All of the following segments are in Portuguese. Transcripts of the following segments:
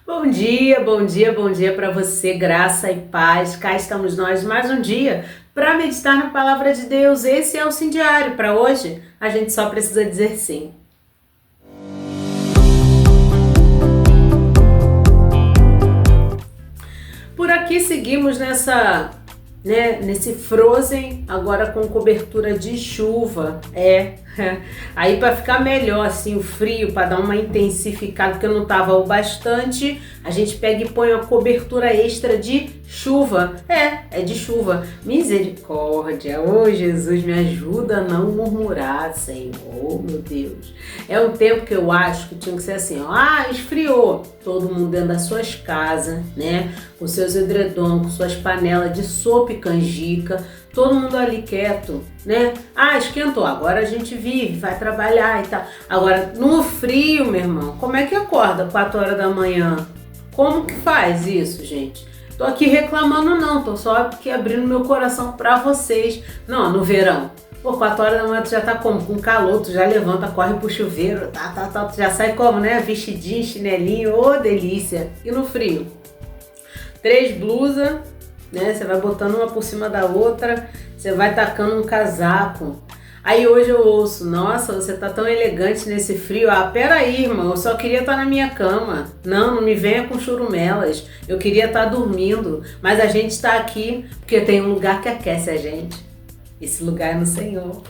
Bom dia, bom dia, bom dia para você, graça e paz. Cá estamos nós mais um dia para meditar na palavra de Deus. Esse é o Sim Diário. Para hoje, a gente só precisa dizer sim. Por aqui seguimos nesse Frozen, agora com cobertura de chuva. Aí para ficar melhor assim o frio, para dar uma intensificada, porque não tava o bastante, a gente pega e põe uma cobertura extra de chuva. É de chuva. Misericórdia. Oh, Jesus, me ajuda a não murmurar, Senhor. Oh, meu Deus. É um tempo que eu acho que tinha que ser assim, ó. Esfriou. Todo mundo dentro das suas casas, né? Com seus edredom, com suas panelas de sopa e canjica. Todo mundo ali quieto, né? Esquentou, agora a gente vive, vai trabalhar e tal. Agora, no frio, meu irmão, como é que acorda 4 horas da manhã? Como que faz isso, gente? Tô aqui reclamando não, tô só aqui abrindo meu coração pra vocês. Não, no verão, 4 horas da manhã tu já tá como? Com calor, tu já levanta, corre pro chuveiro, tu já sai como, né? Vestidinho, chinelinho, ô delícia. E no frio? 3 blusas, né? Você vai botando uma por cima da outra, você vai tacando um casaco. Aí hoje eu ouço, nossa, você tá tão elegante nesse frio. Peraí, irmão, eu só queria estar na minha cama. Não me venha com churumelas. Eu queria estar dormindo, mas a gente está aqui porque tem um lugar que aquece a gente. Esse lugar é no Senhor.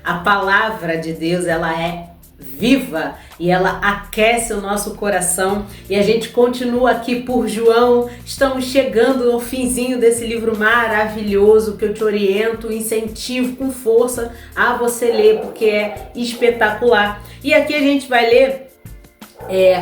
A palavra de Deus, ela é viva e ela aquece o nosso coração. E a gente continua aqui por João. Estamos chegando ao finzinho desse livro maravilhoso que eu te oriento, incentivo com força a você ler, porque é espetacular. E aqui a gente vai ler,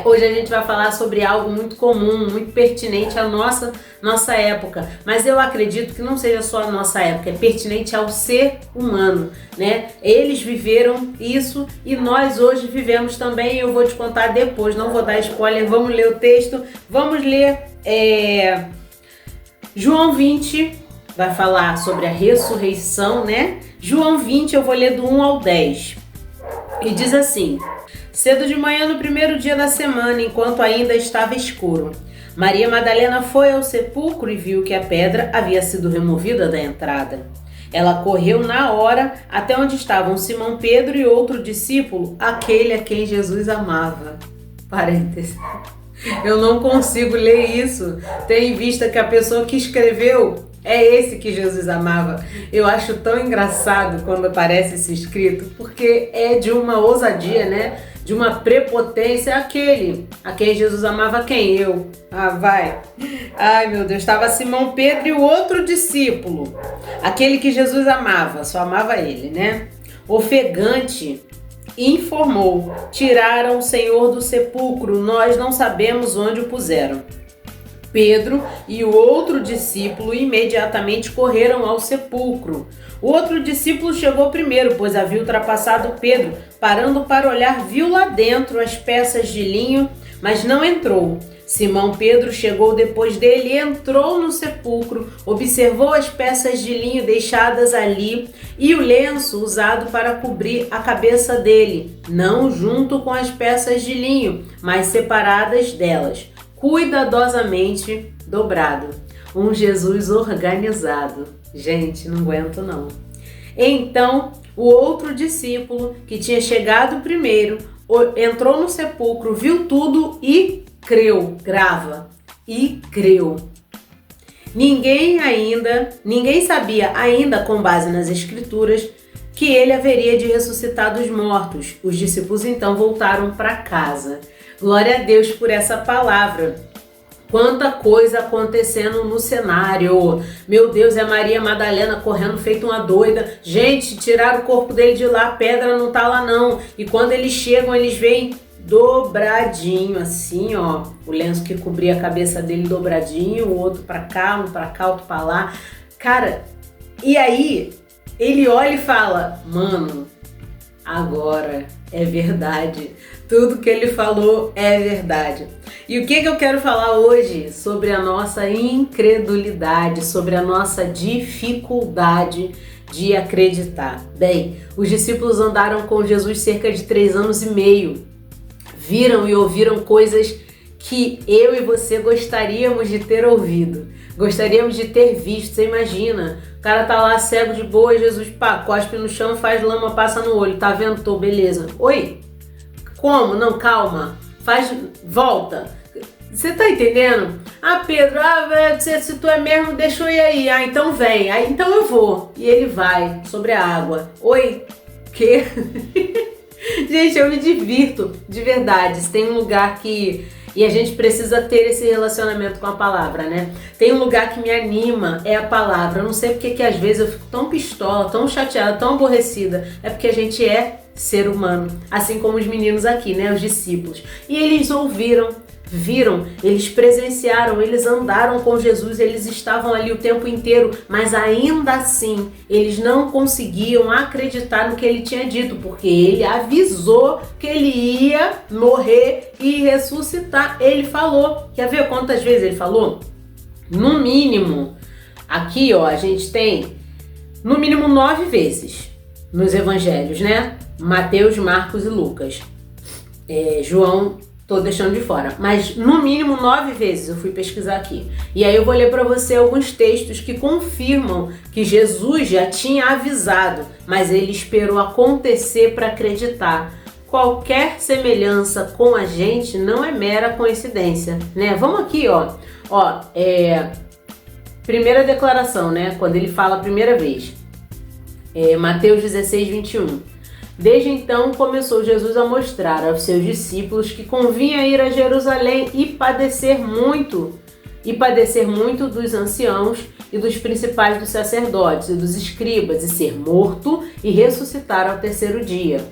hoje a gente vai falar sobre algo muito comum, muito pertinente à nossa época, mas eu acredito que não seja só a nossa época, é pertinente ao ser humano, né? Eles viveram isso e nós hoje vivemos também. Eu vou te contar depois, não vou dar spoiler. Vamos ler o texto, vamos ler João 20, vai falar sobre a ressurreição, né? João 20, eu vou ler do 1 ao 10 e diz assim: cedo de manhã no primeiro dia da semana, enquanto ainda estava escuro, Maria Madalena foi ao sepulcro e viu que a pedra havia sido removida da entrada. Ela correu na hora até onde estavam Simão Pedro e outro discípulo, aquele a quem Jesus amava. Parênteses. Eu não consigo ler isso, tendo em vista que a pessoa que escreveu é esse que Jesus amava. Eu acho tão engraçado quando aparece esse escrito, porque é de uma ousadia, né? De uma prepotência. Aquele a quem Jesus amava, quem? Eu. Vai. Ai, meu Deus. Estava Simão Pedro e o outro discípulo, aquele que Jesus amava, só amava ele, né? Ofegante, informou: tiraram o Senhor do sepulcro, nós não sabemos onde o puseram. Pedro e o outro discípulo imediatamente correram ao sepulcro. O outro discípulo chegou primeiro, pois havia ultrapassado Pedro. Parando para olhar, viu lá dentro as peças de linho, mas não entrou. Simão Pedro chegou depois dele e entrou no sepulcro, observou as peças de linho deixadas ali e o lenço usado para cobrir a cabeça dele, não junto com as peças de linho, mas separadas delas, cuidadosamente dobrado. Um Jesus organizado. Gente, não aguento não. Então, o outro discípulo, que tinha chegado primeiro, entrou no sepulcro, viu tudo e creu. Grava. E creu. Ninguém sabia ainda, com base nas escrituras, que ele haveria de ressuscitar dos mortos. Os discípulos então voltaram para casa. Glória a Deus por essa palavra. Quanta coisa acontecendo no cenário. Meu Deus, é Maria Madalena correndo feito uma doida. Gente, tiraram o corpo dele de lá, a pedra não tá lá não. E quando eles chegam, eles veem dobradinho, assim, ó. O lenço que cobria a cabeça dele dobradinho, o outro pra cá, outro pra lá. Cara, e aí ele olha e fala: mano, agora é verdade. Tudo que ele falou é verdade. E o que eu quero falar hoje? Sobre a nossa incredulidade, sobre a nossa dificuldade de acreditar. Bem, os discípulos andaram com Jesus cerca de 3 anos e meio. Viram e ouviram coisas que eu e você gostaríamos de ter ouvido, gostaríamos de ter visto. Você imagina, o cara tá lá cego de boa, Jesus cospe no chão, faz lama, passa no olho, tá ventou, beleza. Oi? Como? Não, calma, volta. Você tá entendendo? Pedro, se tu é mesmo, deixa eu ir aí. Então vem. Então eu vou. E ele vai sobre a água. Oi? Quê? Gente, eu me divirto, de verdade. Se tem um lugar que... E a gente precisa ter esse relacionamento com a palavra, né? Tem um lugar que me anima, é a palavra. Eu não sei porque que às vezes eu fico tão pistola, tão chateada, tão aborrecida. É porque a gente é ser humano. Assim como os meninos aqui, né? Os discípulos. E eles ouviram, viram, eles presenciaram, eles andaram com Jesus, eles estavam ali o tempo inteiro, mas ainda assim eles não conseguiam acreditar no que ele tinha dito, porque ele avisou que ele ia morrer e ressuscitar. Ele falou. Quer ver quantas vezes ele falou? No mínimo, aqui ó, a gente tem no mínimo 9 vezes nos evangelhos, né? Mateus, Marcos e Lucas. João tô deixando de fora, mas no mínimo 9 vezes eu fui pesquisar aqui. E aí eu vou ler para você alguns textos que confirmam que Jesus já tinha avisado, mas ele esperou acontecer para acreditar. Qualquer semelhança com a gente não é mera coincidência, né? Vamos aqui, ó. Primeira declaração, né? Quando ele fala a primeira vez. Mateus 16, 21. Desde então começou Jesus a mostrar aos seus discípulos que convinha ir a Jerusalém e padecer muito dos anciãos e dos principais dos sacerdotes e dos escribas, e ser morto e ressuscitar ao terceiro dia.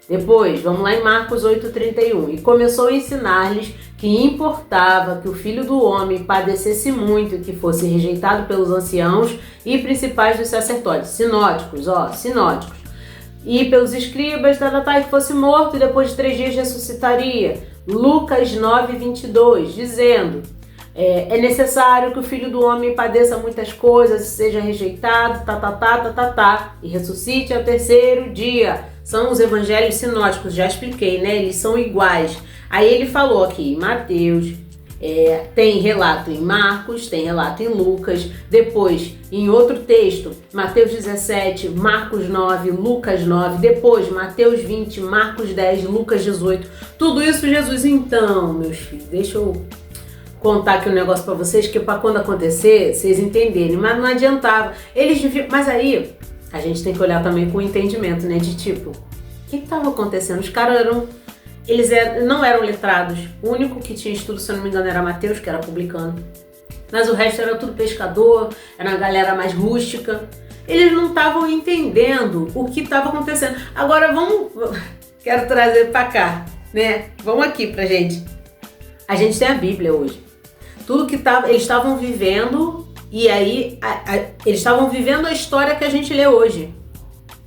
Depois, vamos lá em Marcos 8,31. E começou a ensinar-lhes que importava que o Filho do Homem padecesse muito e que fosse rejeitado pelos anciãos e principais dos sacerdotes. Sinóticos. E pelos escribas, e que fosse morto e depois de 3 dias ressuscitaria. Lucas 9:22, dizendo: é necessário que o Filho do Homem padeça muitas coisas e seja rejeitado, e ressuscite ao terceiro dia. São os evangelhos sinóticos, já expliquei, né? Eles são iguais. Aí ele falou aqui em Mateus, tem relato em Marcos, tem relato em Lucas, depois em outro texto, Mateus 17, Marcos 9, Lucas 9, depois Mateus 20, Marcos 10, Lucas 18. Tudo isso Jesus. Então, meus filhos, deixa eu contar aqui um negócio pra vocês, que para quando acontecer, vocês entenderem, mas não adiantava. Mas aí, a gente tem que olhar também com entendimento, né, de tipo, o que estava acontecendo? Os caras não eram letrados. O único que tinha estudo, se eu não me engano, era Mateus, que era publicano. Mas o resto era tudo pescador, era uma galera mais rústica. Eles não estavam entendendo o que estava acontecendo. Agora quero trazer pra cá, né? Vamos aqui pra gente. A gente tem a Bíblia hoje. Tudo que eles estavam vivendo, e aí eles estavam vivendo a história que a gente lê hoje.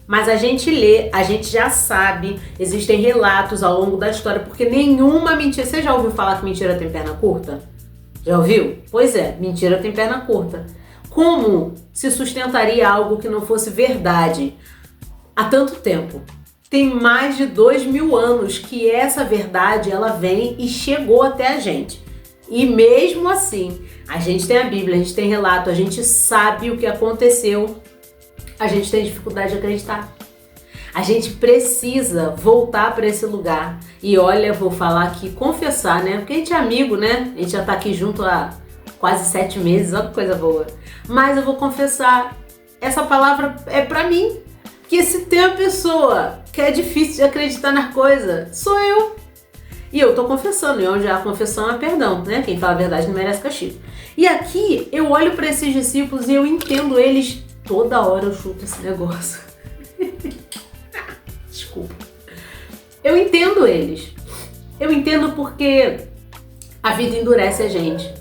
Mas a gente lê, a gente já sabe, existem relatos ao longo da história, porque nenhuma mentira... Você já ouviu falar que mentira tem perna curta? Já ouviu? Pois é, mentira tem perna curta. Como se sustentaria algo que não fosse verdade há tanto tempo? Tem mais de 2000 anos que essa verdade ela vem e chegou até a gente. E mesmo assim, a gente tem a Bíblia, a gente tem relato, a gente sabe o que aconteceu. A gente tem dificuldade de acreditar. A gente precisa voltar para esse lugar. E olha, vou falar aqui, confessar, né? Porque a gente é amigo, né? A gente já tá aqui junto há quase 7 meses, olha que coisa boa. Mas eu vou confessar, essa palavra é para mim. Porque se tem uma pessoa que é difícil de acreditar na coisa, sou eu. E eu tô confessando, e onde há confissão há perdão, né? Quem fala a verdade não merece castigo. E aqui eu olho para esses discípulos e eu entendo eles. Toda hora eu chuto esse negócio. Desculpa. Eu entendo eles. Eu entendo porque a vida endurece a gente.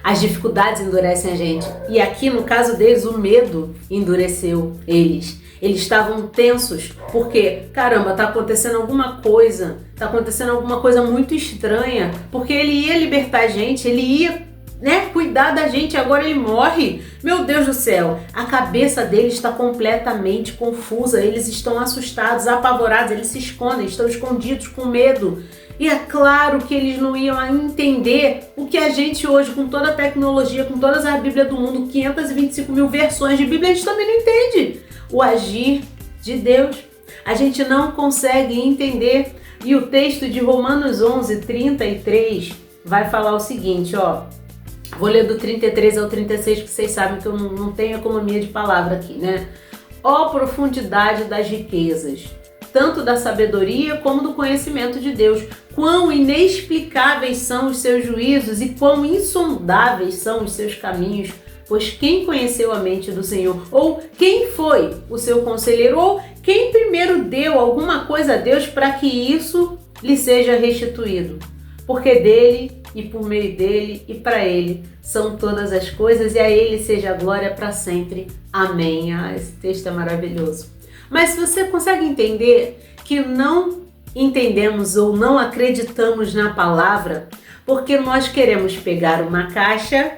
As dificuldades endurecem a gente. E aqui, no caso deles, o medo endureceu eles. Eles estavam tensos. Porque, caramba, tá acontecendo alguma coisa. Tá acontecendo alguma coisa muito estranha. Porque ele ia libertar a gente, ele ia cuidar da gente, agora ele morre. Meu Deus do céu, a cabeça deles está completamente confusa, eles estão assustados, apavorados, eles se escondem, estão escondidos com medo. E é claro que eles não iam entender o que a gente hoje, com toda a tecnologia, com todas as Bíblias do mundo, 525 mil versões de Bíblia, a gente também não entende o agir de Deus. A gente não consegue entender. E o texto de Romanos 11, 33 vai falar o seguinte, ó. Vou ler do 33 ao 36, porque vocês sabem que eu não tenho economia de palavra aqui, né? Ó profundidade das riquezas, tanto da sabedoria como do conhecimento de Deus. Quão inexplicáveis são os seus juízos e quão insondáveis são os seus caminhos. Pois quem conheceu a mente do Senhor? Ou quem foi o seu conselheiro? Ou quem primeiro deu alguma coisa a Deus para que isso lhe seja restituído? Porque dele e por meio dele e para ele são todas as coisas, e a ele seja a glória para sempre. Amém. Ah, esse texto é maravilhoso. Mas se você consegue entender que não entendemos ou não acreditamos na palavra, porque nós queremos pegar uma caixa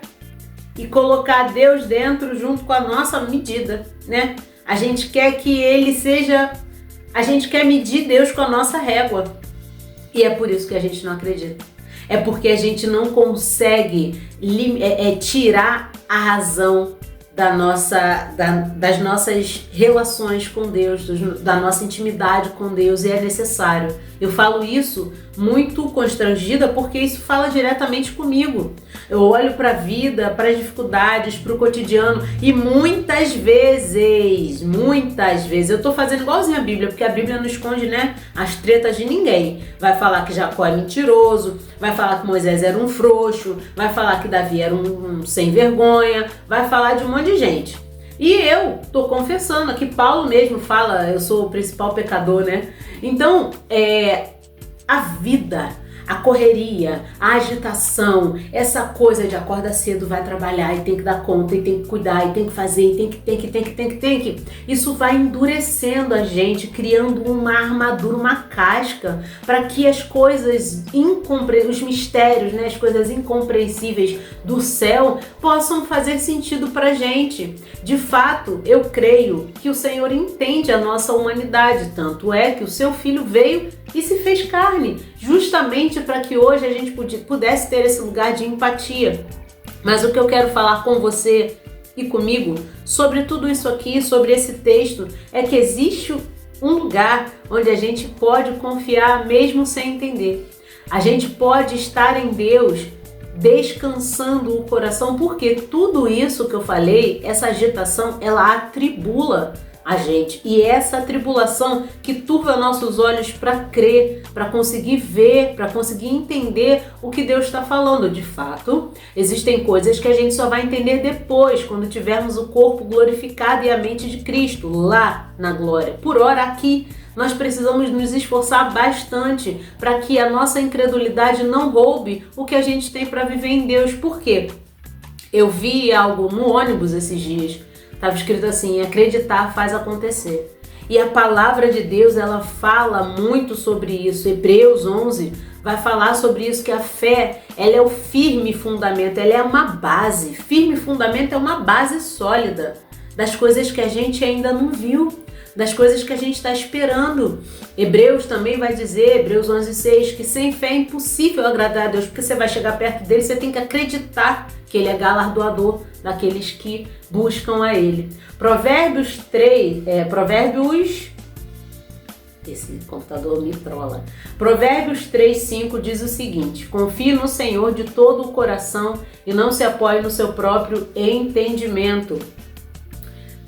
e colocar Deus dentro junto com a nossa medida, né? A gente quer que ele seja... A gente quer medir Deus com a nossa régua. E é por isso que a gente não acredita. É porque a gente não consegue tirar a razão das nossas relações com Deus, da nossa intimidade com Deus, e é necessário. Eu falo isso muito constrangida porque isso fala diretamente comigo. Eu olho para a vida, para as dificuldades, para o cotidiano, e muitas vezes, eu tô fazendo igualzinho a Bíblia, porque a Bíblia não esconde, né, as tretas de ninguém. Vai falar que Jacó é mentiroso, vai falar que Moisés era um frouxo, vai falar que Davi era um sem vergonha, vai falar de um monte de gente. E eu tô confessando aqui, Paulo mesmo fala, eu sou o principal pecador, né? Então, a vida, a correria, a agitação, essa coisa de acorda cedo, vai trabalhar e tem que dar conta, e tem que cuidar, e tem que fazer, e tem que. Isso vai endurecendo a gente, criando uma armadura, uma casca, para que as coisas os mistérios, né, as coisas incompreensíveis do céu possam fazer sentido pra gente. De fato, eu creio que o Senhor entende a nossa humanidade, tanto é que o seu Filho veio e se fez carne, justamente para que hoje a gente pudesse ter esse lugar de empatia. Mas o que eu quero falar com você e comigo sobre tudo isso aqui, sobre esse texto, é que existe um lugar onde a gente pode confiar mesmo sem entender. A gente pode estar em Deus descansando o coração, porque tudo isso que eu falei, essa agitação, ela atribula a gente. E essa tribulação que turva nossos olhos para crer, para conseguir ver, para conseguir entender o que Deus está falando. De fato, existem coisas que a gente só vai entender depois, quando tivermos o corpo glorificado e a mente de Cristo, lá na glória. Por ora, aqui, nós precisamos nos esforçar bastante para que a nossa incredulidade não roube o que a gente tem para viver em Deus. Por quê? Eu vi algo no ônibus esses dias. Estava escrito assim: acreditar faz acontecer. E a palavra de Deus, ela fala muito sobre isso. Hebreus 11 vai falar sobre isso, que a fé, ela é o firme fundamento, ela é uma base. Firme fundamento é uma base sólida das coisas que a gente ainda não viu, das coisas que a gente está esperando. Hebreus também vai dizer, Hebreus 11:6, que sem fé é impossível agradar a Deus, porque você vai chegar perto dele, você tem que acreditar que ele é galardoador daqueles que buscam a ele. Esse computador me trola. Provérbios 3:5 diz o seguinte: confie no Senhor de todo o coração e não se apoie no seu próprio entendimento.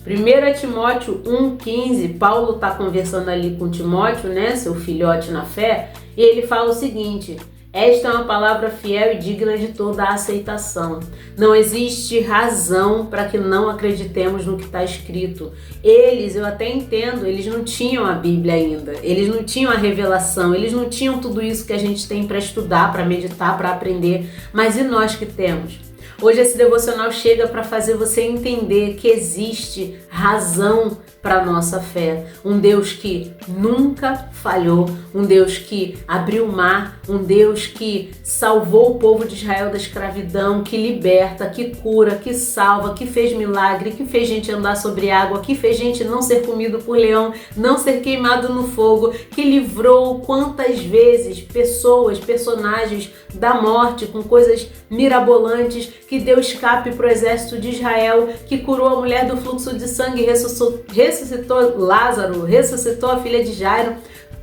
1 Timóteo 1,15, Paulo está conversando ali com Timóteo, né, seu filhote na fé, e ele fala o seguinte: esta é uma palavra fiel e digna de toda a aceitação. Não existe razão para que não acreditemos no que está escrito. Eles, eu até entendo, eles não tinham a Bíblia ainda, eles não tinham a revelação, eles não tinham tudo isso que a gente tem para estudar, para meditar, para aprender, mas e nós que temos? Hoje esse devocional chega para fazer você entender que existe razão para a nossa fé. Um Deus que nunca falhou, um Deus que abriu o mar, um Deus que salvou o povo de Israel da escravidão, que liberta, que cura, que salva, que fez milagre, que fez gente andar sobre água, que fez gente não ser comido por leão, não ser queimado no fogo, que livrou quantas vezes pessoas, personagens da morte com coisas mirabolantes, que deu escape para o exército de Israel, que curou a mulher do fluxo de sangue, ressuscitou Lázaro, ressuscitou a filha de Jairo.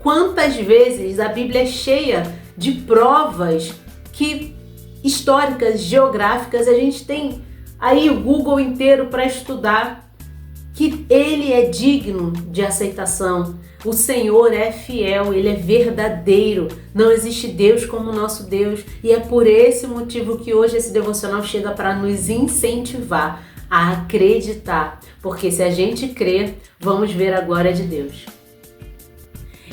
Quantas vezes a Bíblia é cheia de provas que históricas, geográficas, a gente tem aí o Google inteiro para estudar, que ele é digno de aceitação. O Senhor é fiel, ele é verdadeiro. Não existe Deus como o nosso Deus. E é por esse motivo que hoje esse devocional chega para nos incentivar a acreditar. Porque se a gente crer, vamos ver a glória de Deus.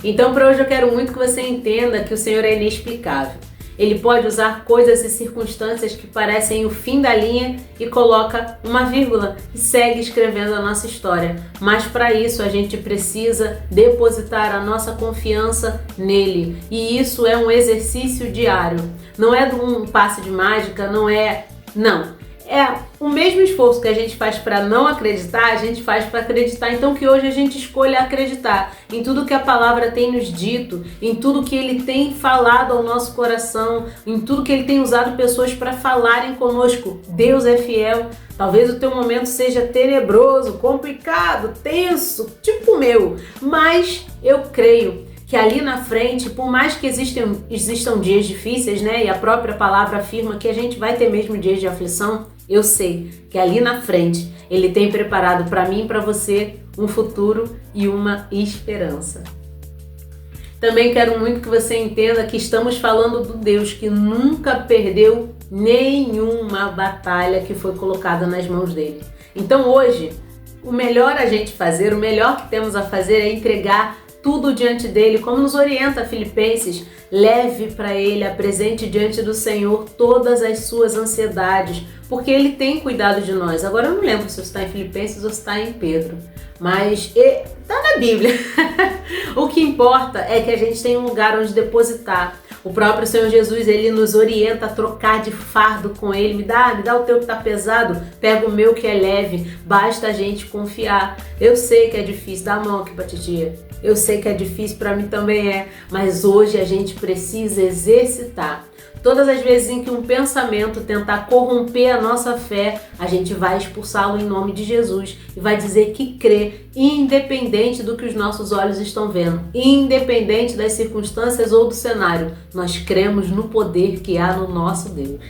Então, para hoje eu quero muito que você entenda que o Senhor é inexplicável. Ele pode usar coisas e circunstâncias que parecem o fim da linha e coloca uma vírgula e segue escrevendo a nossa história. Mas para isso a gente precisa depositar a nossa confiança nele. E isso é um exercício diário. Não é um passe de mágica, não. É o mesmo esforço que a gente faz para não acreditar, a gente faz para acreditar. Então que hoje a gente escolha acreditar em tudo que a palavra tem nos dito, em tudo que ele tem falado ao nosso coração, em tudo que ele tem usado pessoas para falarem conosco. Deus é fiel. Talvez o teu momento seja tenebroso, complicado, tenso, tipo o meu, mas eu creio que ali na frente, por mais que existam dias difíceis, né? E a própria palavra afirma que a gente vai ter mesmo dias de aflição, eu sei que ali na frente ele tem preparado para mim e para você um futuro e uma esperança. Também quero muito que você entenda que estamos falando do Deus que nunca perdeu nenhuma batalha que foi colocada nas mãos dele. Então hoje, o melhor a gente fazer, o melhor que temos a fazer é entregar tudo diante dele, como nos orienta Filipenses. Leve para ele, apresente diante do Senhor todas as suas ansiedades, porque ele tem cuidado de nós. Agora eu não lembro se está em Filipenses ou se está em Pedro, mas está na Bíblia. O que importa é que a gente tem um lugar onde depositar. O próprio Senhor Jesus, ele nos orienta a trocar de fardo com ele. Me dá o teu que tá pesado, pega o meu que é leve. Basta a gente confiar. Eu sei que é difícil, dá a mão aqui pra titia. Eu sei que é difícil, pra mim também é, mas hoje a gente precisa exercitar. Todas as vezes em que um pensamento tentar corromper a nossa fé, a gente vai expulsá-lo em nome de Jesus e vai dizer que crê, independente do que os nossos olhos estão vendo, independente das circunstâncias ou do cenário. Nós cremos no poder que há no nosso Deus.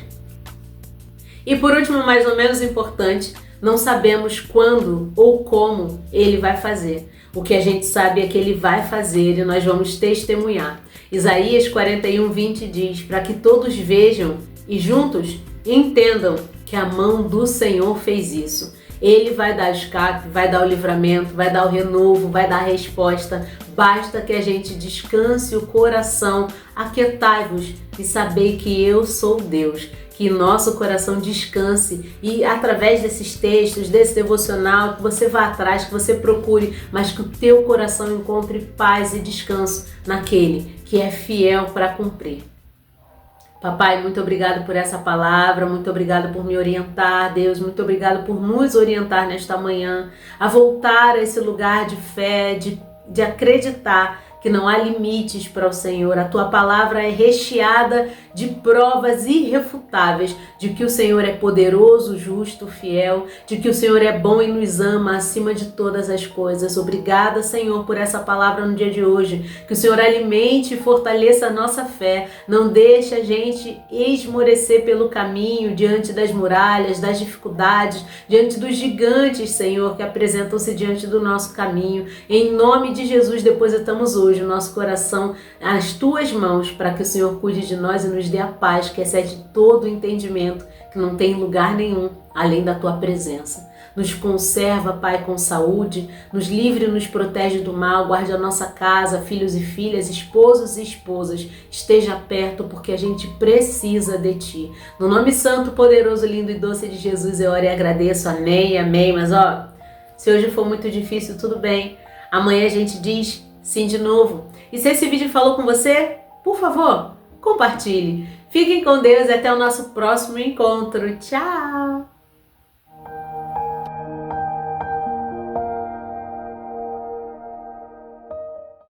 E por último, mais ou menos importante, não sabemos quando ou como ele vai fazer. O que a gente sabe é que ele vai fazer e nós vamos testemunhar. Isaías 41:20 diz: para que todos vejam e juntos entendam que a mão do Senhor fez isso. Ele vai dar escape, vai dar o livramento, vai dar o renovo, vai dar a resposta. Basta que a gente descanse o coração, aquietai-vos e sabei que eu sou Deus. Que nosso coração descanse e através desses textos, desse devocional, que você vá atrás, que você procure, mas que o teu coração encontre paz e descanso naquele que é fiel para cumprir. Papai, muito obrigado por essa palavra, muito obrigado por me orientar, Deus, muito obrigado por nos orientar nesta manhã a voltar a esse lugar de fé, de acreditar que não há limites para o Senhor. A tua palavra é recheada de provas irrefutáveis de que o Senhor é poderoso, justo, fiel, de que o Senhor é bom e nos ama acima de todas as coisas. Obrigada, Senhor, por essa palavra no dia de hoje. Que o Senhor alimente e fortaleça a nossa fé. Não deixe a gente esmorecer pelo caminho, diante das muralhas, das dificuldades, diante dos gigantes, Senhor, que apresentam-se diante do nosso caminho. Em nome de Jesus, depositamos hoje o nosso coração nas tuas mãos, para que o Senhor cuide de nós e nos dê a paz que excede todo o entendimento, que não tem lugar nenhum além da tua presença. Nos conserva, Pai, com saúde, nos livre e nos protege do mal, guarde a nossa casa, filhos e filhas, esposos e esposas, esteja perto porque a gente precisa de Ti. No nome santo, poderoso, lindo e doce de Jesus eu oro e agradeço, amém, amém. Mas Se hoje for muito difícil, tudo bem. Amanhã a gente diz sim de novo. E se esse vídeo falou com você, por favor, compartilhe. Fiquem com Deus e até o nosso próximo encontro. Tchau!